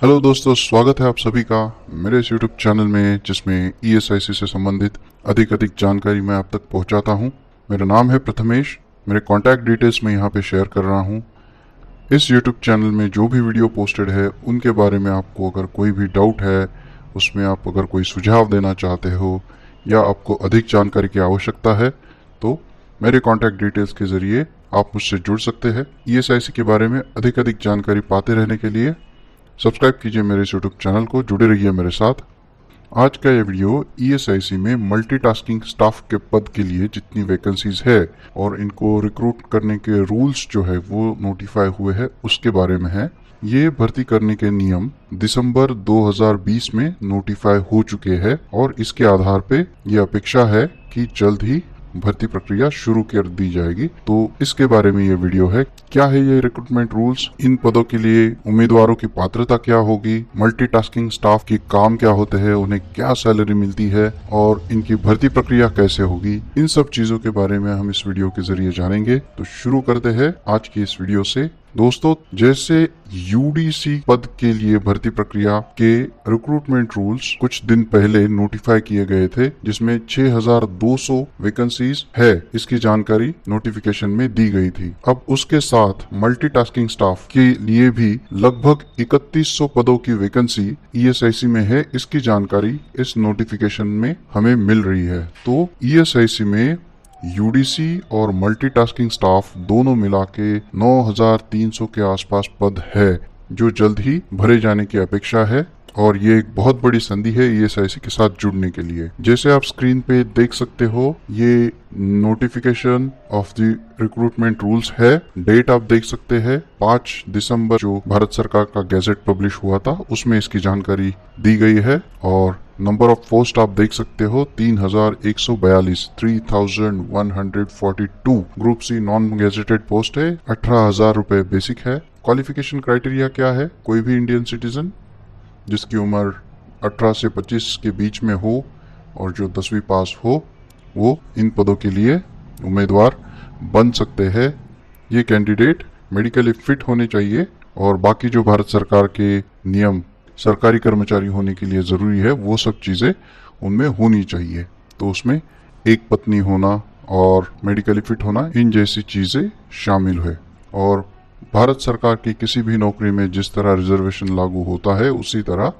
Hello दोस्तों, स्वागत है आप सभी का मेरे इस यूट्यूब चैनल में जिसमें ईएसआईसी से संबंधित अधिक जानकारी मैं आप तक पहुंचाता हूं। मेरा नाम है प्रथमेश। मेरे कॉन्टैक्ट डिटेल्स मैं यहां पे शेयर कर रहा हूं। इस यूट्यूब चैनल में जो भी वीडियो पोस्टेड है उनके बारे में आपको अगर कोई भी डाउट है, उसमें आप अगर कोई सुझाव देना चाहते हो या आपको अधिक जानकारी की आवश्यकता है तो मेरे कॉन्टैक्ट डिटेल्स के ज़रिए आप मुझसे जुड़ सकते हैं। ईएसआईसी के बारे में अधिक जानकारी पाते रहने के लिए सब्सक्राइब कीजिए मेरे इस यूट्यूब चैनल को, जुड़े रहिए मेरे साथ। आज का ये वीडियो ईएसआईसी में मल्टीटास्किंग स्टाफ के पद के लिए जितनी वैकेंसीज है और इनको रिक्रूट करने के रूल्स जो है वो नोटिफाई हुए हैं उसके बारे में है। ये भर्ती करने के नियम दिसंबर 2020 में नोटिफाई हो चुके हैं और इसके आधार पे ये अपेक्षा है कि जल्द ही भर्ती प्रक्रिया शुरू कर दी जाएगी। तो इसके बारे में ये वीडियो है। क्या है ये रिक्रूटमेंट रूल्स, इन पदों के लिए उम्मीदवारों की पात्रता क्या होगी, मल्टीटास्किंग स्टाफ के काम क्या होते हैं, उन्हें क्या सैलरी मिलती है और इनकी भर्ती प्रक्रिया कैसे होगी, इन सब चीजों के बारे में हम इस वीडियो के जरिए जानेंगे। तो शुरू करते हैं आज की इस वीडियो से। दोस्तों, जैसे यूडीसी पद के लिए भर्ती प्रक्रिया के रिक्रूटमेंट रूल्स कुछ दिन पहले नोटिफाई किए गए थे, जिसमें 6200 वैकेंसीज है, इसकी जानकारी नोटिफिकेशन में दी गई थी। अब उसके साथ मल्टीटास्किंग स्टाफ के लिए भी लगभग 3100 पदों की वैकेंसी ईएसआईसी में है, इसकी जानकारी इस नोटिफिकेशन में हमें मिल रही है। तो ईएसआईसी में यूडीसी और मल्टीटास्किंग स्टाफ दोनों मिला के 9300 के आसपास पद है, जो जल्द ही भरे जाने की अपेक्षा है और ये एक बहुत बड़ी संधि है ईएसआईसी के साथ जुड़ने के लिए। जैसे आप स्क्रीन पे देख सकते हो, ये notification of the recruitment rules है। डेट आप देख सकते हैं 5 दिसंबर जो भारत सरकार का गैजेट पब्लिश हुआ था उसमें इसकी जानकारी दी गई है। और नंबर ऑफ पोस्ट आप देख सकते हो 3142, 3142 group C non gazetted post है। 18,000 रुपए बेसिक है। क्वालिफिकेशन क्राइटेरिया क्या है? कोई भी इंडियन सिटीजन जिसकी उम्र 18 से 25 के बीच में हो और जो 10वीं पास हो वो इन पदों के लिए उम्मीदवार बन सकते हैं। ये कैंडिडेट मेडिकली फिट होने चाहिए और बाकी जो भारत सरकार के नियम सरकारी कर्मचारी होने के लिए ज़रूरी है वो सब चीज़ें उनमें होनी चाहिए। तो उसमें एक पत्नी होना और मेडिकली फिट होना, इन जैसी चीज़ें शामिल है। और भारत सरकार की किसी भी नौकरी में जिस तरह रिजर्वेशन लागू होता है उसी तरह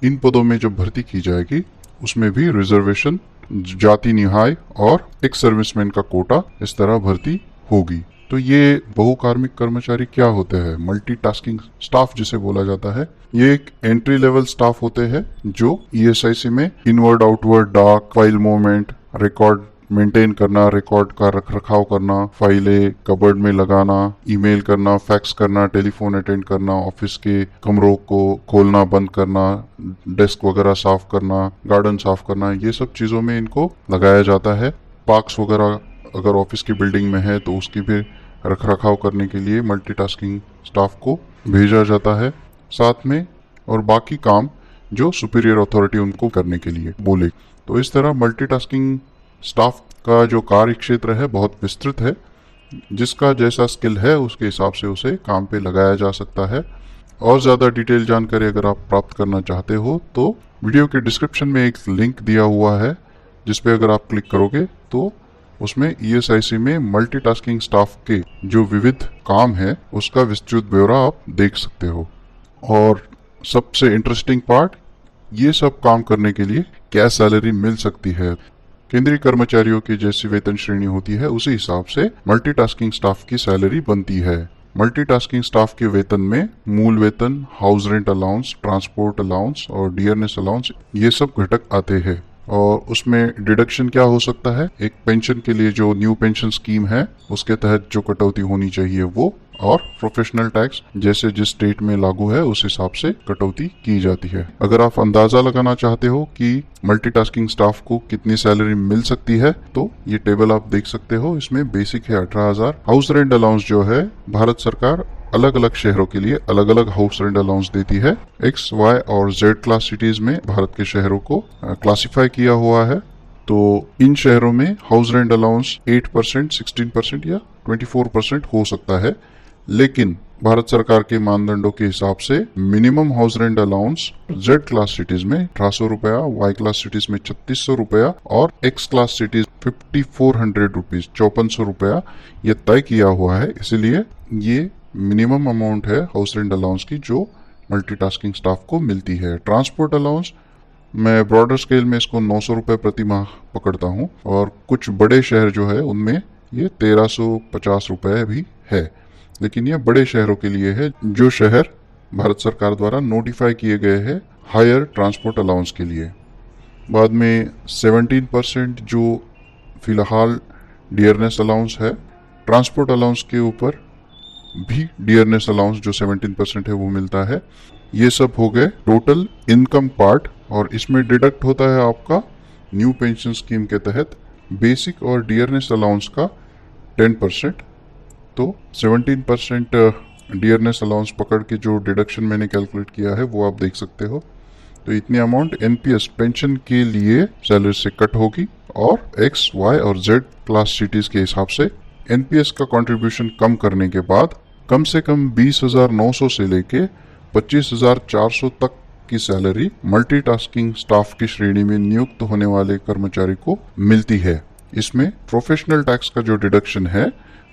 इन पदों में जब भर्ती की जाएगी उसमें भी रिजर्वेशन, जाति निहाय और एक सर्विसमैन का कोटा, इस तरह भर्ती होगी। तो ये बहुकार्मिक कर्मचारी क्या होते हैं? मल्टीटास्किंग स्टाफ जिसे बोला जाता है। ये एक एंट्री लेवल स्टाफ होते हैं जो ईएसआईसी में इनवर्ड आउटवर्ड डाक, फाइल मूवमेंट, रिकॉर्ड मेंटेन करना, रिकॉर्ड का रखरखाव करना, फाइलें कबर्ड में लगाना, ईमेल करना, फैक्स करना, टेलीफोन अटेंड करना, ऑफिस के कमरों को खोलना बंद करना, डेस्क वगैरह साफ करना, गार्डन साफ करना, ये सब चीज़ों में इनको लगाया जाता है। पार्क्स वगैरह अगर ऑफिस की बिल्डिंग में है तो उसकी भी रखरखाव करने के लिए मल्टीटास्किंग स्टाफ को भेजा जाता है साथ में, और बाकी काम जो सुपीरियर अथॉरिटी उनको करने के लिए बोले। तो इस तरह मल्टीटास्किंग स्टाफ का जो कार्य क्षेत्र है बहुत विस्तृत है। जिसका जैसा स्किल है उसके हिसाब से उसे काम पे लगाया जा सकता है। और ज़्यादा डिटेल जानकारी अगर आप प्राप्त करना चाहते हो तो वीडियो के डिस्क्रिप्शन में एक लिंक दिया हुआ है जिस पे अगर आप क्लिक करोगे तो उसमें ईएसआईसी में मल्टीटास्किंग स्टाफ के जो विविध काम है उसका विस्तृत ब्यौरा आप देख सकते हो। और सबसे इंटरेस्टिंग पार्ट, ये सब काम करने के लिए क्या सैलरी मिल सकती है। केंद्रीय कर्मचारियों की जैसी वेतन श्रेणी होती है उसी हिसाब से मल्टीटास्किंग स्टाफ की सैलरी बनती है। मल्टीटास्किंग स्टाफ के वेतन में मूल वेतन, house rent allowance, transport allowance और डियरनेस अलाउंस, ये सब घटक आते हैं। और उसमें डिडक्शन क्या हो सकता है? एक पेंशन के लिए जो न्यू पेंशन स्कीम है उसके तहत जो कटौती होनी चाहिए वो, और प्रोफेशनल टैक्स जैसे जिस स्टेट में लागू है उस हिसाब से कटौती की जाती है। अगर आप अंदाजा लगाना चाहते हो कि मल्टीटास्किंग स्टाफ को कितनी सैलरी मिल सकती है तो ये टेबल आप देख सकते हो। इसमें बेसिक है 18,000। हाउस रेंट अलाउंस जो है भारत सरकार अलग अलग शहरों के लिए अलग अलग हाउस रेंट अलाउंस देती है। एक्स, वाई और जेड क्लास सिटीज में भारत के शहरों को क्लासिफाई किया हुआ है। तो इन शहरों में हाउस रेंट अलाउंस 8%, 16% या 24% हो सकता है। लेकिन भारत सरकार के मानदंडों के हिसाब से minimum house rent allowance Z class cities में 1800 रुपया, वाई क्लास सिटीज में 3600 रुपया और एक्स क्लास सिटीज 5400 रुपीज 5400 रुपया ये तय किया हुआ है। इसीलिए ये मिनिमम अमाउंट है हाउस रेंट अलाउंस की जो मल्टीटास्किंग स्टाफ को मिलती है। ट्रांसपोर्ट अलाउंस मैं ब्रॉडर स्केल में इसको 900 रुपये प्रति माह पकड़ता हूँ और कुछ बड़े शहर जो है उनमें ये 1350 रुपये भी है, लेकिन ये बड़े शहरों के लिए है जो शहर भारत सरकार द्वारा नोटिफाई किए गए हैं हायर ट्रांसपोर्ट अलाउंस के लिए। बाद में 17% जो फिलहाल डियरनेस अलाउंस है, ट्रांसपोर्ट अलाउंस के ऊपर भी डियरनेस अलाउंस जो 17% है वो मिलता है। ये सब हो गए टोटल इनकम पार्ट और इसमें डिडक्ट होता है आपका न्यू पेंशन स्कीम के तहत बेसिक और डियरनेस अलाउंस का 10%। तो 17% डियरनेस अलाउंस पकड़ के जो डिडक्शन मैंने कैलकुलेट किया है वो आप देख सकते हो। तो इतनी अमाउंट एनपीएस पेंशन के लिए सैलरी से कट होगी और एक्स, वाई और जेड क्लास सिटीज के हिसाब से एनपीएस का कंट्रीब्यूशन कम करने के बाद कम से कम 20,900 से लेके 25,400 तक की सैलरी मल्टीटास्किंग स्टाफ की श्रेणी में नियुक्त होने वाले कर्मचारी को मिलती है। इसमें प्रोफेशनल टैक्स का जो डिडक्शन है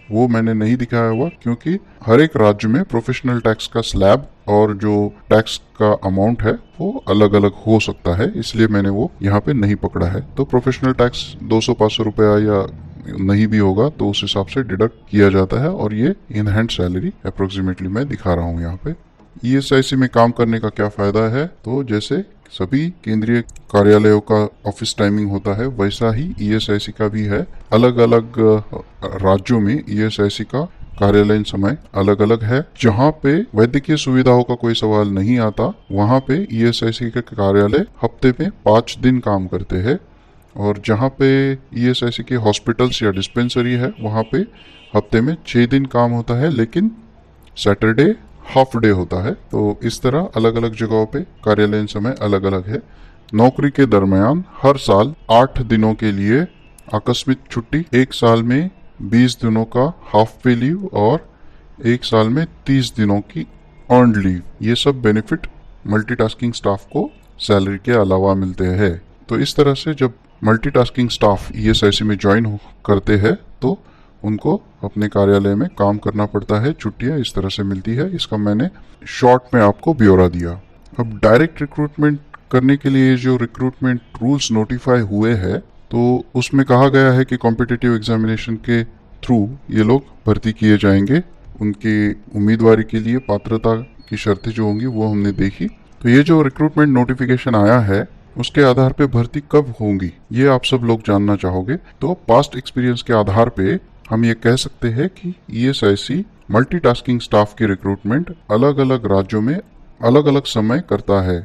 वो मैंने नहीं दिखाया हुआ क्योंकि हर एक राज्य में प्रोफेशनल टैक्स का स्लैब और जो टैक्स का अमाउंट है वो अलग अलग हो सकता है, इसलिए मैंने वो यहाँ पे नहीं पकड़ा है। तो प्रोफेशनल टैक्स 200-500 रुपया या नहीं भी होगा तो उस हिसाब से डिडक्ट किया जाता है और ये इन हैंड सैलरी अप्रोक्सीमेटली मैं दिखा रहा हूँ यहाँ पे। ईएसआईसी में काम करने का क्या फायदा है, तो जैसे सभी केंद्रीय कार्यालयों का ऑफिस टाइमिंग होता है वैसा ही ईएसआईसी का भी है। अलग अलग राज्यों में ईएसआईसी का कार्यालयीन समय अलग अलग है। जहाँ पे वैद्यकीय सुविधाओं का कोई सवाल नहीं आता वहाँ पे ईएसआईसी के कार्यालय हफ्ते में 5 दिन काम करते हैं और जहाँ पे ईएसआईसी के हॉस्पिटल्स या डिस्पेंसरी है वहाँ पे हफ्ते में 6 दिन काम होता है, लेकिन सैटरडे हाफ डे होता है। तो इस तरह अलग अलग जगहों पे कार्यालयीन समय अलग अलग है। नौकरी के दरमियान हर साल 8 दिनों के लिए आकस्मिक छुट्टी, 1 साल में 20 दिनों का हाफ पे लीव और 1 साल में 30 दिनों की अर्नड लीव, ये सब बेनिफिट मल्टीटास्किंग स्टाफ को सैलरी के अलावा मिलते हैं। तो इस तरह से जब मल्टीटास्किंग स्टाफ ईएसआईसी में ज्वाइन करते हैं तो उनको अपने कार्यालय में काम करना पड़ता है, छुट्टियां इस तरह से मिलती है। इसका मैंने शॉर्ट में आपको ब्यौरा दिया। अब डायरेक्ट रिक्रूटमेंट करने के लिए जो रिक्रूटमेंट रूल्स नोटिफाई हुए हैं तो उसमें कहा गया है कि कॉम्पिटिटिव एग्जामिनेशन के थ्रू ये लोग भर्ती किए जाएंगे। उनकी उम्मीदवारी के लिए पात्रता की शर्तें जो होंगी वो हमने देखी। तो ये जो रिक्रूटमेंट नोटिफिकेशन आया है उसके आधार पे भर्ती कब होंगी ये आप सब लोग जानना चाहोगे। तो पास्ट एक्सपीरियंस के आधार पे हम ये कह सकते हैं कि ईएसआईसी मल्टीटास्किंग स्टाफ की रिक्रूटमेंट अलग अलग राज्यों में अलग अलग समय करता है।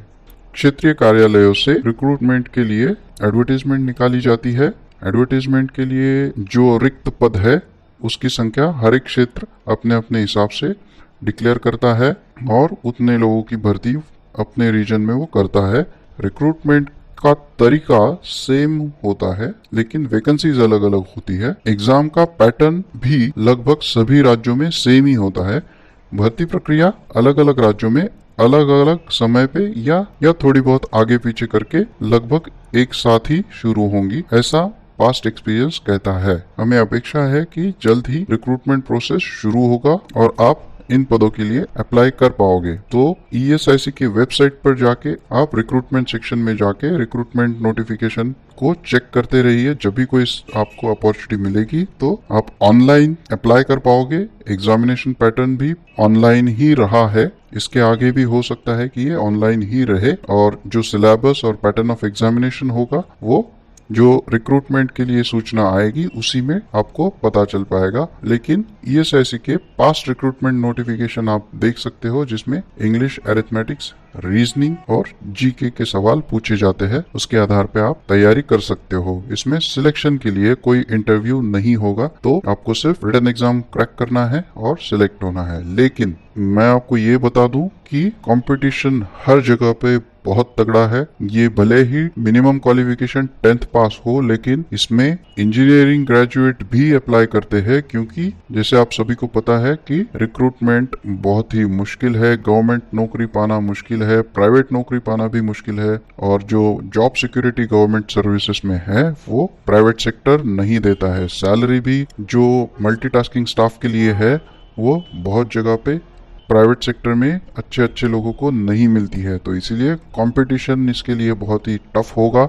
क्षेत्रीय कार्यालयों से रिक्रूटमेंट के लिए एडवर्टीजमेंट निकाली जाती है। एडवर्टीजमेंट के लिए जो रिक्त पद है उसकी संख्या हर एक क्षेत्र अपने अपने हिसाब से डिक्लेयर करता है और उतने लोगों की भर्ती अपने रीजन में वो करता है। रिक्रूटमेंट का तरीका सेम होता है लेकिन वैकेंसीज अलग अलग होती है। एग्जाम का पैटर्न भी लगभग सभी राज्यों में सेम ही होता है। भर्ती प्रक्रिया अलग अलग राज्यों में अलग अलग समय पे या थोड़ी बहुत आगे पीछे करके लगभग एक साथ ही शुरू होंगी, ऐसा पास्ट एक्सपीरियंस कहता है। हमें अपेक्षा है कि जल्द ही रिक्रूटमेंट प्रोसेस शुरू होगा और आप इन पदों के लिए अप्लाई कर पाओगे। तो ईएसआईसी की वेबसाइट पर जाके आप रिक्रूटमेंट सेक्शन में जाके रिक्रूटमेंट नोटिफिकेशन को चेक करते रहिए। जब भी कोई आपको अपॉर्चुनिटी मिलेगी तो आप ऑनलाइन अप्लाई कर पाओगे। एग्जामिनेशन पैटर्न भी ऑनलाइन ही रहा है, इसके आगे भी हो सकता है कि ये ऑनलाइन ही रहे और जो सिलेबस और पैटर्न ऑफ एग्जामिनेशन होगा वो जो रिक्रूटमेंट के लिए सूचना आएगी उसी में आपको पता चल पाएगा। लेकिन ईएसआईसी के पास्ट रिक्रूटमेंट नोटिफिकेशन आप देख सकते हो जिसमें इंग्लिश, अरिथमेटिक्स, रीजनिंग और जीके के सवाल पूछे जाते हैं। उसके आधार पे आप तैयारी कर सकते हो। इसमें सिलेक्शन के लिए कोई इंटरव्यू नहीं होगा, तो आपको सिर्फ रिटन एग्जाम क्रैक करना है और सिलेक्ट होना है। लेकिन मैं आपको ये बता दूं कि कंपटीशन हर जगह पे बहुत तगड़ा है। ये भले ही मिनिमम क्वालिफिकेशन 10th पास हो, लेकिन इसमें इंजीनियरिंग ग्रेजुएट भी अप्लाई करते हैं, क्योंकि जैसे आप सभी को पता है कि रिक्रूटमेंट बहुत ही मुश्किल है, गवर्नमेंट नौकरी पाना मुश्किल है, प्राइवेट नौकरी पाना भी मुश्किल है, और जो जॉब सिक्योरिटी गवर्नमेंट सर्विसेज में है वो प्राइवेट सेक्टर नहीं देता है। सैलरी भी जो मल्टीटास्किंग स्टाफ के लिए है वो बहुत जगह पे प्राइवेट सेक्टर में अच्छे अच्छे लोगों को नहीं मिलती है, तो इसीलिए कंपटीशन इसके लिए बहुत ही टफ होगा।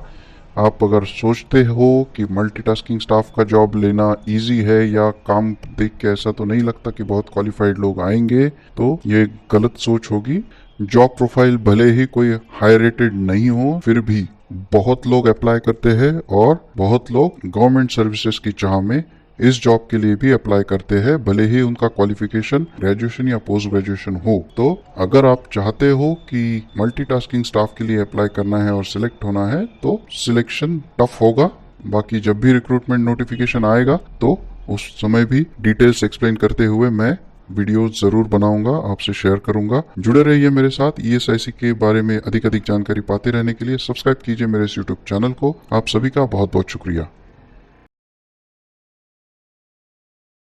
आप अगर सोचते हो कि मल्टीटास्किंग स्टाफ का जॉब लेना इजी है, या काम देख के ऐसा तो नहीं लगता कि बहुत क्वालिफाइड लोग आएंगे, तो ये गलत सोच होगी। जॉब प्रोफाइल भले ही कोई हाई रेटेड नहीं हो, फिर भी बहुत लोग अप्लाई करते हैं और बहुत लोग गवर्नमेंट सर्विसेज की चाह में इस जॉब के लिए भी अप्लाई करते हैं, भले ही उनका क्वालिफिकेशन ग्रेजुएशन या पोस्ट ग्रेजुएशन हो। तो अगर आप चाहते हो कि मल्टीटास्किंग स्टाफ के लिए अप्लाई करना है और सिलेक्ट होना है, तो सिलेक्शन टफ होगा। बाकी जब भी रिक्रूटमेंट नोटिफिकेशन आएगा तो उस समय भी डिटेल्स एक्सप्लेन करते हुए मैं वीडियो जरूर बनाऊंगा, आपसे शेयर करूंगा। जुड़े रहिए मेरे साथ। ESIC के बारे में अधिक जानकारी पाते रहने के लिए सब्सक्राइब कीजिए मेरे इस यूट्यूब चैनल को। आप सभी का बहुत बहुत शुक्रिया।